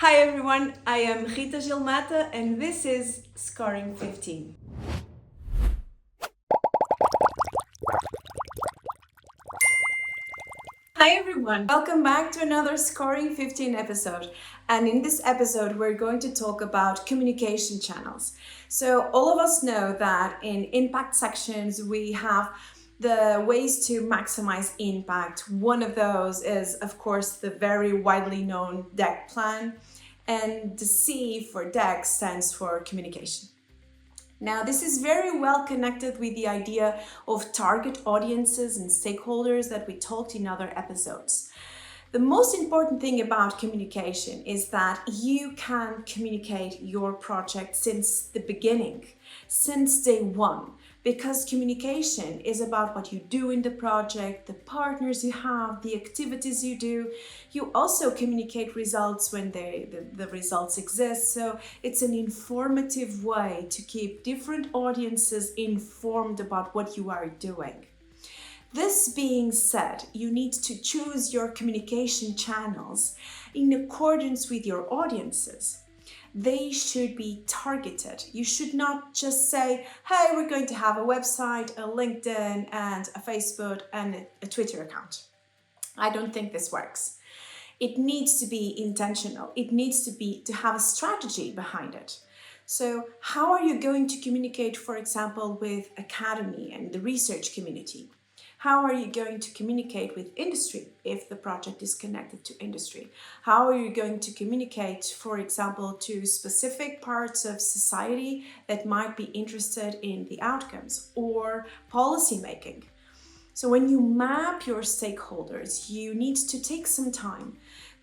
Hi everyone, I am Rita Gilmata and this is Scoring 15. Hi everyone, welcome back to another Scoring 15 episode. And in this episode, we're going to talk about communication channels. So all of us know that in impact sections, we have the ways to maximize impact. One of those is, of course, the very widely known DEC plan. And the C for DEC stands for communication. Now, this is very well connected with the idea of target audiences and stakeholders that we talked in other episodes. The most important thing about communication is that you can communicate your project since the beginning, since day one, because communication is about what you do in the project, the partners you have, the activities you do. You also communicate results when the results exist. So it's an informative way to keep different audiences informed about what you are doing. This being said, you need to choose your communication channels in accordance with your audiences. They should be targeted. You should not just say, hey, we're going to have a website, a LinkedIn, and a Facebook and a Twitter account. I don't think this works. It needs to be intentional. It needs to have a strategy behind it. So how are you going to communicate, for example, with academy and the research community? How are you going to communicate with industry if the project is connected to industry? How are you going to communicate, for example, to specific parts of society that might be interested in the outcomes or policy making? So when you map your stakeholders, you need to take some time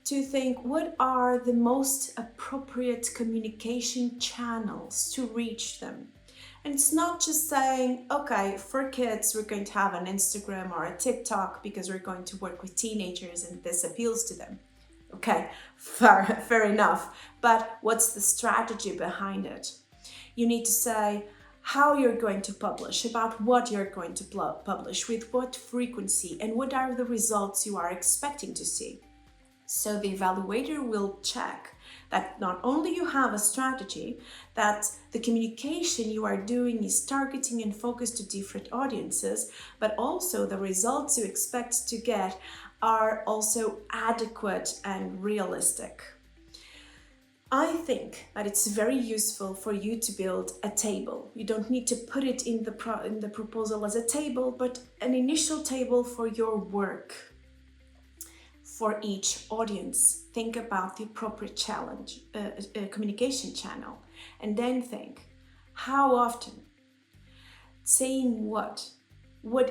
to think what are the most appropriate communication channels to reach them. And it's not just saying, okay, for kids, we're going to have an Instagram or a TikTok because we're going to work with teenagers and this appeals to them. Okay, fair enough. But what's the strategy behind it? You need to say how you're going to publish, about what you're going to publish, with what frequency, and what are the results you are expecting to see. So the evaluator will check that not only you have a strategy, that the communication you are doing is targeting and focused to different audiences, but also the results you expect to get are also adequate and realistic. I think that it's very useful for you to build a table. You don't need to put it in the proposal as a table, but an initial table for your work. For each audience, think about the appropriate communication channel, and then think, how often, saying what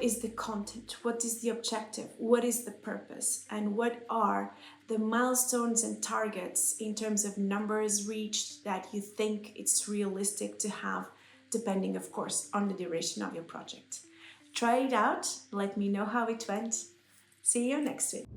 is the content, what is the objective, what is the purpose, and what are the milestones and targets in terms of numbers reached that you think it's realistic to have, depending, of course, on the duration of your project. Try it out, let me know how it went. See you next week.